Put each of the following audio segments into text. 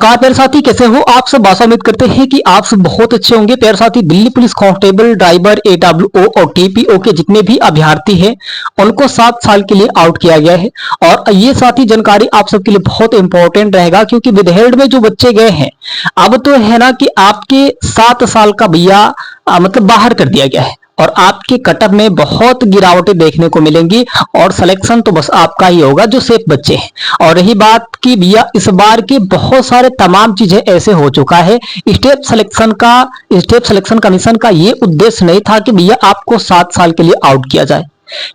नमस्कार प्यारे साथी, कैसे हो आप सब। आशा उम्मीद करते हैं कि आप सब बहुत अच्छे होंगे। प्यारे साथी, दिल्ली पुलिस कांस्टेबल, ड्राइवर, एडब्ल्यूओ और टीपीओ के जितने भी अभ्यर्थी हैं उनको 7 साल के लिए आउट किया गया है। और ये साथी जानकारी आप सबके लिए बहुत इंपॉर्टेंट रहेगा, क्योंकि विदहेल्ड में जो बच्चे गए हैं अब तो है ना कि आपके 7 साल का भैया मतलब बाहर कर दिया गया है और आपके कटअप में बहुत गिरावटें देखने को मिलेंगी और सिलेक्शन तो बस आपका ही होगा जो सेफ बच्चे हैं। और रही बात की भैया, इस बार के बहुत सारे तमाम चीजें ऐसे हो चुका है। स्टेट सिलेक्शन कमीशन का ये उद्देश्य नहीं था कि भैया आपको 7 साल के लिए आउट किया जाए,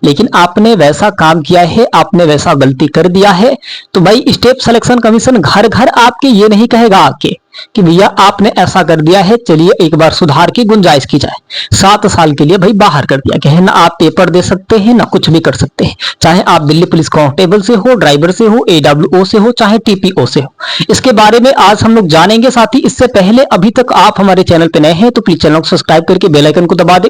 लेकिन आपने वैसा काम किया है, आपने वैसा गलती कर दिया है। तो भाई स्टेट सिलेक्शन कमीशन घर घर आपके ये नहीं कहेगा आके कि भैया आपने ऐसा कर दिया है, चलिए एक बार सुधार की गुंजाइश की जाए। 7 साल के लिए भाई बाहर कर दिया गया है, ना आप पेपर दे सकते हैं ना कुछ भी कर सकते हैं, चाहे आप दिल्ली पुलिस कांस्टेबल से हो, ड्राइवर से हो, एडब्ल्यूओ से हो, चाहे टीपीओ से हो। इसके बारे में आज हम लोग जानेंगे। साथ ही इससे पहले अभी तक आप हमारे चैनल पे नए हैं तो प्लीज चैनल को सब्सक्राइब करके बेल आइकन को दबा दें,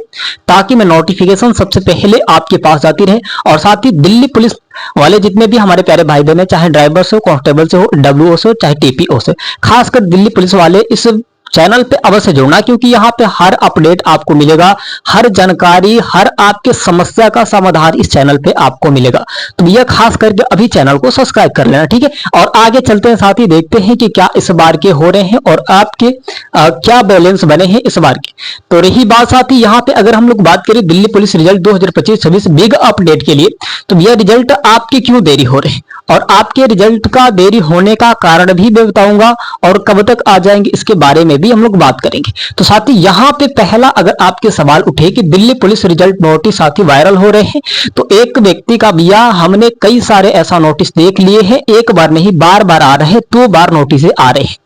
ताकि मैं नोटिफिकेशन सबसे पहले आपके पास जाती रहे। और साथ ही दिल्ली पुलिस वाले जितने भी हमारे प्यारे भाई बहन है, चाहे ड्राइवर से हो, कांस्टेबल से हो, डब्ल्यूओ से हो, चाहे टीपीओ से, खासकर दिल्ली पुलिस वाले इस चैनल पे अवश्य जुड़ना, क्योंकि यहाँ पे हर अपडेट आपको मिलेगा, हर जानकारी, हर आपके समस्या का समाधान इस चैनल पे आपको मिलेगा। तो भैया खास करके अभी चैनल को सब्सक्राइब कर लेना, ठीक है। और आगे चलते हैं, साथ ही देखते हैं कि क्या इस बार के हो रहे हैं और आपके क्या बैलेंस बने हैं इस बार के। तो रही बात साथ ही यहाँ पे अगर हम लोग बात करें Delhi police result 2025-26 big update के लिए, तो भैया रिजल्ट आपके क्यों देरी हो रहे हैं और आपके रिजल्ट का देरी होने का कारण भी मैं बताऊंगा और कब तक आ जाएंगे इसके बारे में भी हम लोग बात करेंगे। तो साथी यहाँ पे पहला अगर आपके सवाल उठे कि दिल्ली पुलिस रिजल्ट नोटिस साथी वायरल हो रहे हैं, तो एक व्यक्ति का भैया हमने कई सारे ऐसा नोटिस देख लिए हैं, एक बार नहीं बार बार आ रहे हैं, 2 बार नोटिस आ रहे हैं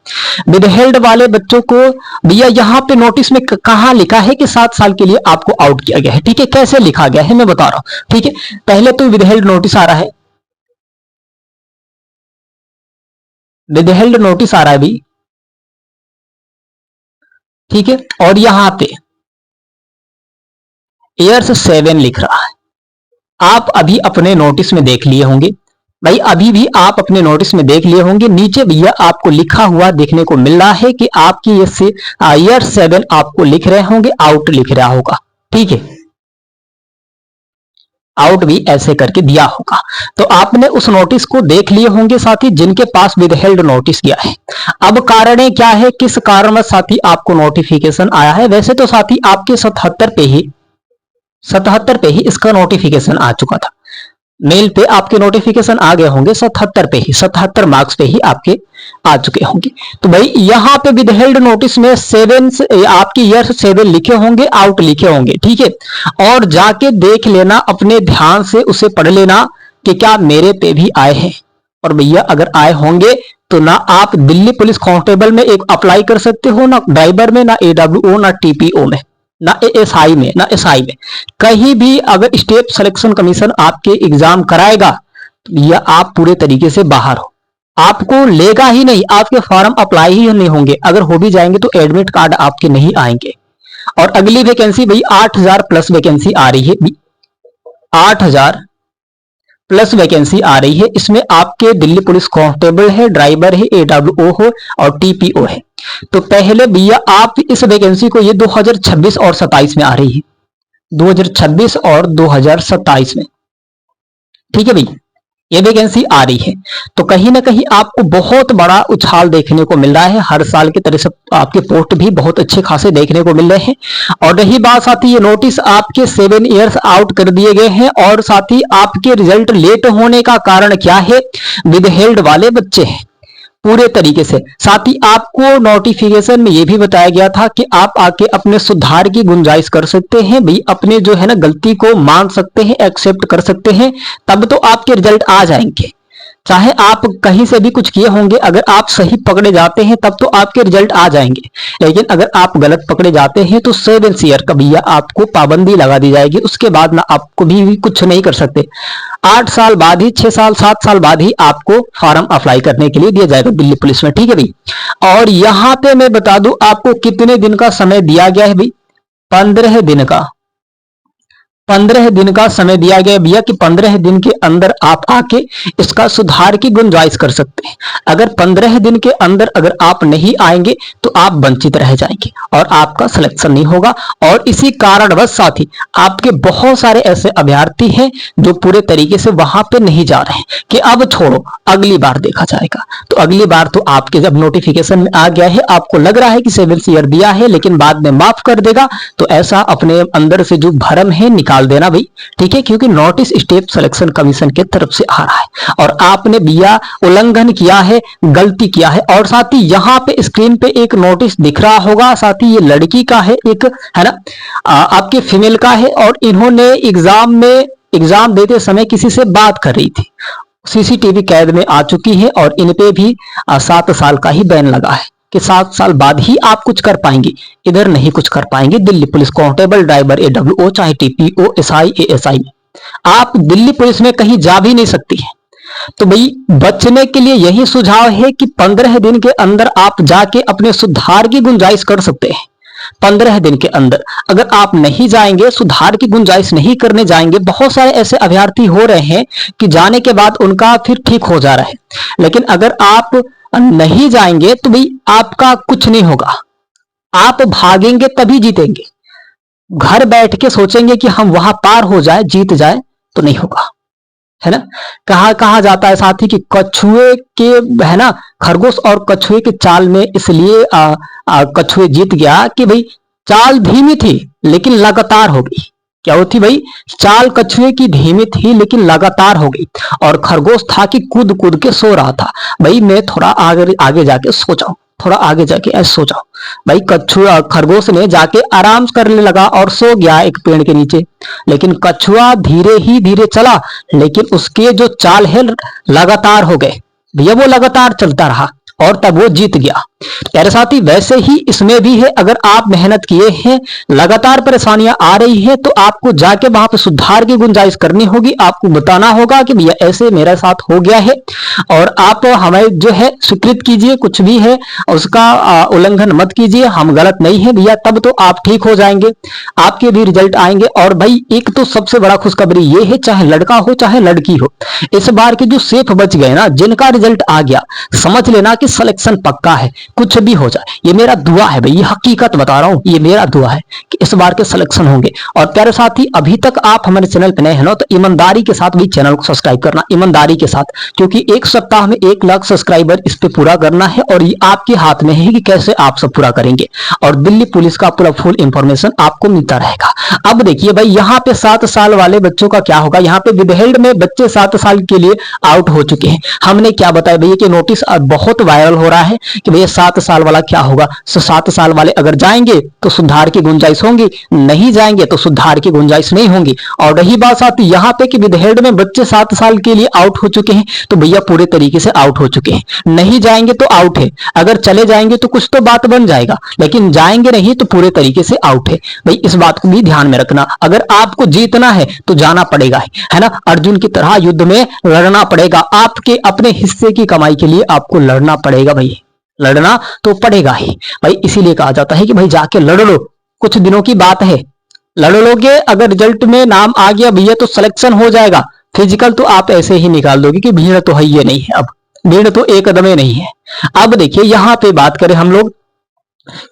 विदहेल्ड वाले बच्चों को। भैया यहाँ पे नोटिस में कहा लिखा है कि 7 साल के लिए आपको आउट किया गया है, ठीक है। कैसे लिखा गया है मैं बता रहा हूं, ठीक है। पहले तो विदहेल्ड नोटिस आ रहा है, विदहेल्ड नोटिस आ रहा है भी, ठीक है। और यहां पे ईयर्स 7 लिख रहा है। आप अभी अपने नोटिस में देख लिए होंगे भाई, अभी भी आप अपने नोटिस में देख लिए होंगे, नीचे भैया आपको लिखा हुआ देखने को मिल रहा है कि आपकी ईयर 7 आपको लिख रहे होंगे, आउट लिख रहा होगा, ठीक है। आउट भी ऐसे करके दिया होगा, तो आपने उस नोटिस को देख लिए होंगे साथी, जिनके पास विदहेल्ड नोटिस गया है। अब कारण क्या है, किस कारण में साथी आपको नोटिफिकेशन आया है। वैसे तो साथी आपके 77 पे ही इसका नोटिफिकेशन आ चुका था, मेल पे आपके नोटिफिकेशन आ गए होंगे, 77 पे ही, 77 मार्क्स पे ही आपके आ चुके होंगे। तो भाई यहाँ पे विदहेल्ड नोटिस में 7 आपकी ईयर 7 लिखे होंगे, आउट लिखे होंगे, ठीक है। और जाके देख लेना, अपने ध्यान से उसे पढ़ लेना कि क्या मेरे पे भी आए हैं। और भैया अगर आए होंगे तो ना आप दिल्ली पुलिस कांस्टेबल में एक अप्लाई कर सकते हो, ना ड्राइवर में, ना एडब्ल्यूओ, ना टीपीओ में, ना एएसआई में, ना एसआई में, कहीं भी अगर स्टेट सिलेक्शन कमीशन आपके एग्जाम कराएगा तो या आप पूरे तरीके से बाहर हो, आपको लेगा ही नहीं, आपके फॉर्म अप्लाई ही नहीं होंगे। अगर हो भी जाएंगे तो एडमिट कार्ड आपके नहीं आएंगे। और अगली वैकेंसी भाई 8000 प्लस वैकेंसी आ रही है, 8000 प्लस वैकेंसी आ रही है। इसमें आपके दिल्ली पुलिस कांस्टेबल है, ड्राइवर है, एडब्ल्यूओ हो और टीपीओ है। तो पहले भैया आप इस वैकेंसी को, ये 2026 और 27 में आ रही है, 2026 और 2027 में, ठीक है भाई, ये वैकेंसी आ रही है। तो कहीं ना कहीं आपको बहुत बड़ा उछाल देखने को मिल रहा है, हर साल की तरह से आपके पोस्ट भी बहुत अच्छे खासे देखने को मिल रहे हैं। और रही बात साथ ही, ये नोटिस आपके 7 ईयर्स आउट कर दिए गए हैं। और साथ ही आपके रिजल्ट लेट होने का कारण क्या है, विदहेल्ड वाले बच्चे हैं पूरे तरीके से। साथ ही आपको नोटिफिकेशन में यह भी बताया गया था कि आप आके अपने सुधार की गुंजाइश कर सकते हैं भाई, अपने जो है ना गलती को मान सकते हैं, एक्सेप्ट कर सकते हैं, तब तो आपके रिजल्ट आ जाएंगे। चाहे आप कहीं से भी कुछ किए होंगे, अगर आप सही पकड़े जाते हैं तब तो आपके रिजल्ट आ जाएंगे। लेकिन अगर आप गलत पकड़े जाते हैं तो 7 ईयर का भैया आपको पाबंदी लगा दी जाएगी, उसके बाद ना आपको भी कुछ नहीं कर सकते। 8 साल बाद ही, 6 साल 7 साल बाद ही आपको फॉर्म अप्लाई करने के लिए दिया जाएगा दिल्ली पुलिस में, ठीक है भाई। और यहां पे मैं बता दूं आपको कितने दिन का समय दिया गया है भाई, 15 दिन का, 15 दिन का समय दिया गया भैया कि 15 दिन के अंदर आप आके इसका सुधार की गुंजाइश कर सकते हैं। अगर 15 दिन के अंदर अगर आप नहीं आएंगे तो आप वंचित रह जाएंगे और आपका सिलेक्शन नहीं होगा। और इसी कारणवश साथ ही आपके बहुत सारे ऐसे अभ्यर्थी हैं जो पूरे तरीके से वहां पे नहीं जा रहे हैं कि अब छोड़ो अगली बार देखा जाएगा। तो अगली बार तो आपके जब नोटिफिकेशन में आ गया है, आपको लग रहा है कि 7 ईयर दिया है लेकिन बाद में माफ कर देगा, तो ऐसा अपने अंदर से जो भरम है निकाल देना भाई, ठीक है। क्योंकि नोटिस स्टेप सिलेक्शन कमीशन की तरफ से आ रहा है और आपने भैया उल्लंघन किया है, गलती किया है। और साथ ही यहाँ पे स्क्रीन पे एक नोटिस दिख रहा होगा, साथ ही ये लड़की का है, एक है ना आपके फीमेल का है, और इन्होंने एग्जाम देते समय किसी से बात कर रही थी, सीसीटीवी कैद में आ चुकी है और इन पे भी 7 साल का ही बैन लगा है कि 7 साल बाद ही आप कुछ कर पाएंगे, इधर नहीं कुछ कर पाएंगे। Delhi police constable, driver, AWO, चाहे TPO, SI, ASI में आप दिल्ली पुलिस में कहीं जा भी नहीं सकती है। तो भाई बचने के लिए यही सुझाव है कि 15 दिन के अंदर आप जाके अपने सुधार की गुंजाइश कर सकते हैं। 15 दिन के अंदर अगर आप नहीं जाएंगे, सुधार की गुंजाइश नहीं करने जाएंगे, बहुत सारे ऐसे अभ्यर्थी हो रहे हैं कि जाने के बाद उनका फिर ठीक हो जा रहा है, लेकिन अगर आप नहीं जाएंगे तो भाई आपका कुछ नहीं होगा। आप भागेंगे तभी जीतेंगे। घर बैठ के सोचेंगे कि हम वहां पार हो जाए, जीत जाए, तो नहीं होगा, है ना। कहा जाता है साथी कि कछुए के, है ना, खरगोश और कछुए के चाल में इसलिए कछुए जीत गया कि भाई चाल धीमी थी लेकिन लगातार हो गई। क्या होती भाई, चाल कछुए की धीमी थी लेकिन लगातार हो गई, और खरगोश था कि कूद कूद के सो रहा था। भाई मैं थोड़ा आगे जाके सो जाऊं, थोड़ा आगे जाके ऐसे सो जाओ। भाई कछुआ, खरगोश ने जाके आराम करने लगा और सो गया एक पेड़ के नीचे, लेकिन कछुआ धीरे ही धीरे चला, लेकिन उसके जो चाल है लगातार हो गए भैया, वो लगातार चलता रहा और तब वो जीत गया। प्यारे साथी वैसे ही इसमें भी है, अगर आप मेहनत किए हैं, लगातार परेशानियां आ रही है, तो आपको जाके वहां पे सुधार की गुंजाइश करनी होगी। आपको बताना होगा कि भैया ऐसे मेरे साथ हो गया है, और आप हमें जो है स्वीकृत कीजिए, कुछ भी है उसका उल्लंघन मत कीजिए, हम गलत नहीं है भैया, तब तो आप ठीक हो जाएंगे, आपके भी रिजल्ट आएंगे। और भाई एक तो सबसे बड़ा खुशखबरी ये है, चाहे लड़का हो चाहे लड़की हो, इस बार के जो सेफ बच गए ना, जिनका रिजल्ट आ गया, समझ लेना कि सिलेक्शन पक्का है, कुछ भी हो जाए। ये मेरा दुआ है भाई, ये हकीकत बता रहा हूं, ये मेरा दुआ है कि इस बार के सिलेक्शन होंगे। और प्यारे साथी अभी तक आप हमारे चैनल पे नए हैं ना, तो ईमानदारी के साथ भी चैनल को सब्सक्राइब करना, ईमानदारी के साथ, क्योंकि एक सप्ताह में 1 लाख सब्सक्राइबर इस पे पूरा करना है, और ये आपके हाथ में है कि कैसे आप सब पूरा करेंगे। और दिल्ली पुलिस का पूरा फुल इंफॉर्मेशन आपको मिलता रहेगा। अब देखिए भाई, यहाँ पे 7 साल वाले बच्चों का क्या होगा। यहाँ पे विदहेल्ड में बच्चे 7 साल के लिए आउट हो चुके हैं। हमने क्या बताया भैया कि नोटिस बहुत वायरल हो रहा है कि भैया 7 साल वाला क्या होगा। 7 साल वाले अगर जाएंगे तो सुधार की गुंजाइश होंगी, नहीं जाएंगे तो सुधार की गुंजाइश नहीं होंगी। और रही बात आती यहाँ पे कि विदहेल्ड में बच्चे 7 साल के लिए आउट हो चुके हैं, तो भैया पूरे तरीके से आउट हो चुके हैं। नहीं जाएंगे तो आउट है, अगर चले जाएंगे तो कुछ तो बात बन जाएगा, लेकिन जाएंगे नहीं तो पूरे तरीके से आउट है। भाई इस बात को भी ध्यान में रखना, अगर आपको जीतना है तो जाना पड़ेगा, है ना। अर्जुन की तरह युद्ध में लड़ना पड़ेगा, आपके अपने हिस्से की कमाई के लिए आपको लड़ना पड़ेगा भाई, लड़ना तो पड़ेगा ही भाई। इसीलिए कहा जाता है कि भाई जाके लड़ लो, कुछ दिनों की बात है, लड़ लोगे। अगर रिजल्ट में नाम आ गया भैया तो सिलेक्शन हो जाएगा। फिजिकल तो आप ऐसे ही निकाल दोगे कि भीड़ तो है ये नहीं है, अब भीड़ तो एकदम नहीं है। अब देखिए यहाँ पे बात करें हम लोग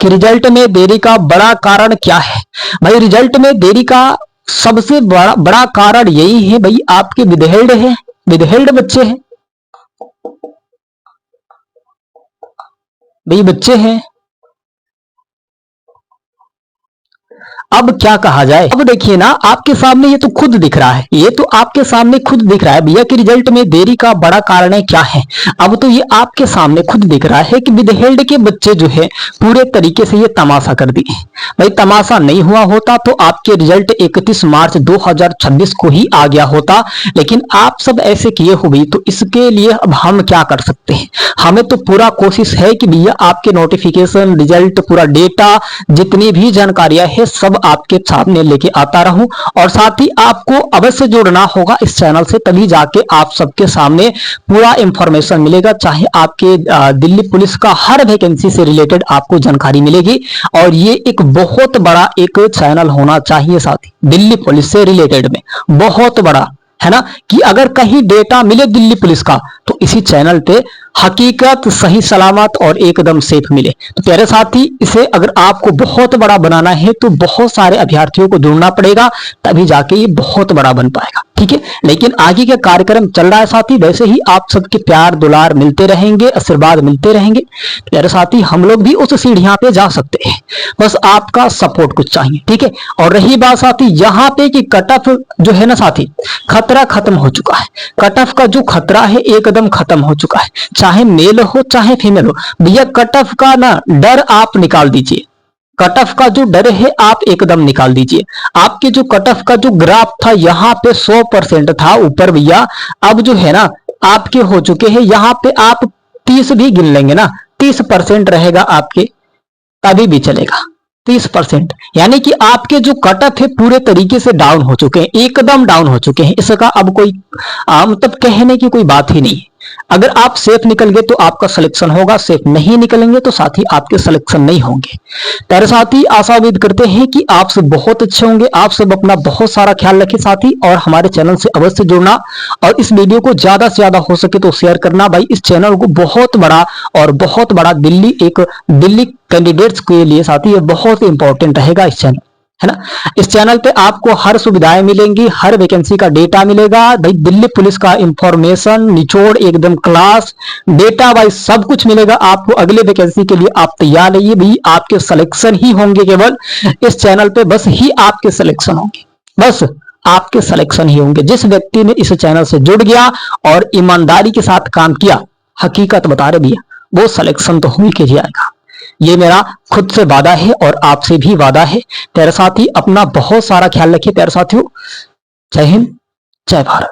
कि रिजल्ट में देरी का बड़ा कारण क्या है। भाई रिजल्ट में देरी का सबसे बड़ा कारण यही है भाई, आपके विदहेल्ड है, विदहेल्ड बच्चे हैं भाई, बच्चे हैं। अब क्या कहा जाए, अब देखिए ना आपके सामने ये तो खुद दिख रहा है, ये तो आपके सामने खुद दिख रहा है भैया कि रिजल्ट में देरी का बड़ा कारण है क्या है। अब तो ये आपके सामने खुद दिख रहा है कि विदहेल्ड के बच्चे जो है पूरे तरीके से ये तमाशा कर दिए। भाई तमाशा नहीं हुआ होता तो आपके रिजल्ट 31 मार्च 2026 को ही आ गया होता, लेकिन आप सब ऐसे किए हो भाई, तो इसके लिए अब हम क्या कर सकते हैं। हमें तो पूरा कोशिश है कि भैया आपके नोटिफिकेशन, रिजल्ट, पूरा डेटा, जितनी भी जानकारियां है सब सब आपके सामने लेके आता रहूं। और साथ ही आपको अवश्य जुड़ना होगा इस चैनल से, तभी जाके आप सबके सामने पूरा इंफॉर्मेशन मिलेगा। चाहे आपके दिल्ली पुलिस का हर वैकेंसी से रिलेटेड आपको जानकारी मिलेगी। और ये एक बहुत बड़ा एक चैनल होना चाहिए साथी, दिल्ली पुलिस से रिलेटेड में बहुत बड़ा, है ना, कि अगर कहीं डेटा मिले दिल्ली पुलिस का तो इसी चैनल पे हकीकत सही सलामत और एकदम सेफ मिले। तो प्यारे साथी, इसे अगर आपको बहुत बड़ा बनाना है तो बहुत सारे अभ्यर्थियों को जुड़ना पड़ेगा, तभी जाके ये बहुत बड़ा बन पाएगा। ठीक है, लेकिन आगे का कार्यक्रम चल रहा है साथी, वैसे ही आप सबके प्यार दुलार मिलते रहेंगे, आशीर्वाद मिलते रहेंगे। प्यारे साथी, हम लोग भी उस सीढ़ियां पे जा सकते हैं, बस आपका सपोर्ट कुछ चाहिए। ठीक है, और रही बात साथी यहाँ पे कि कट ऑफ जो है ना साथी, खतरा खत्म हो चुका है। कट ऑफ का जो खतरा है एकदम खत्म हो चुका है, चाहे मेल हो चाहे फीमेल हो। भैया कट ऑफ का ना डर आप निकाल दीजिए, कट ऑफ का जो डर है आप एकदम निकाल दीजिए। आपके जो कट ऑफ का जो ग्राफ था यहाँ पे 100% था ऊपर भैया, अब जो है ना आपके हो चुके हैं यहाँ पे, आप 30 भी गिन लेंगे ना, 30% रहेगा आपके, तभी भी चलेगा 30%। यानी कि आपके जो कट ऑफ है पूरे तरीके से डाउन हो चुके हैं, एकदम डाउन हो चुके हैं। इसका अब कोई मतलब कहने की कोई बात ही नहीं है। अगर आप सेफ निकल गए तो आपका सिलेक्शन होगा, सेफ नहीं निकलेंगे तो साथी आपके सिलेक्शन नहीं होंगे। तेरे साथी, आशा उम्मीद करते हैं कि आप सब बहुत अच्छे होंगे। आप सब अपना बहुत सारा ख्याल रखें साथी, और हमारे चैनल से अवश्य जुड़ना, और इस वीडियो को ज्यादा से ज्यादा हो सके तो शेयर करना। भाई इस चैनल को बहुत बड़ा और बहुत बड़ा दिल्ली कैंडिडेट्स के लिए साथी ये बहुत इंपॉर्टेंट रहेगा इस चैनल, है ना। इस चैनल पे आपको हर सुविधाएं मिलेंगी, हर वैकेंसी का डेटा मिलेगा। भाई दिल्ली पुलिस का इंफॉर्मेशन निचोड़ एकदम क्लास डेटा वाइज सब कुछ मिलेगा आपको। अगले वैकेंसी के लिए आप तैयार रहिए भाई, आपके सिलेक्शन ही होंगे केवल इस चैनल पे, बस ही आपके सिलेक्शन होंगे, बस आपके सिलेक्शन ही होंगे। जिस व्यक्ति ने इस चैनल से जुड़ गया और ईमानदारी के साथ काम किया, हकीकत बता रहे भैया, वो सिलेक्शन तो हुई के जाएगा। ये मेरा खुद से वादा है और आपसे भी वादा है। तेरे साथी, अपना बहुत सारा ख्याल रखिए प्यारे साथियों। जय हिंद, जय भारत।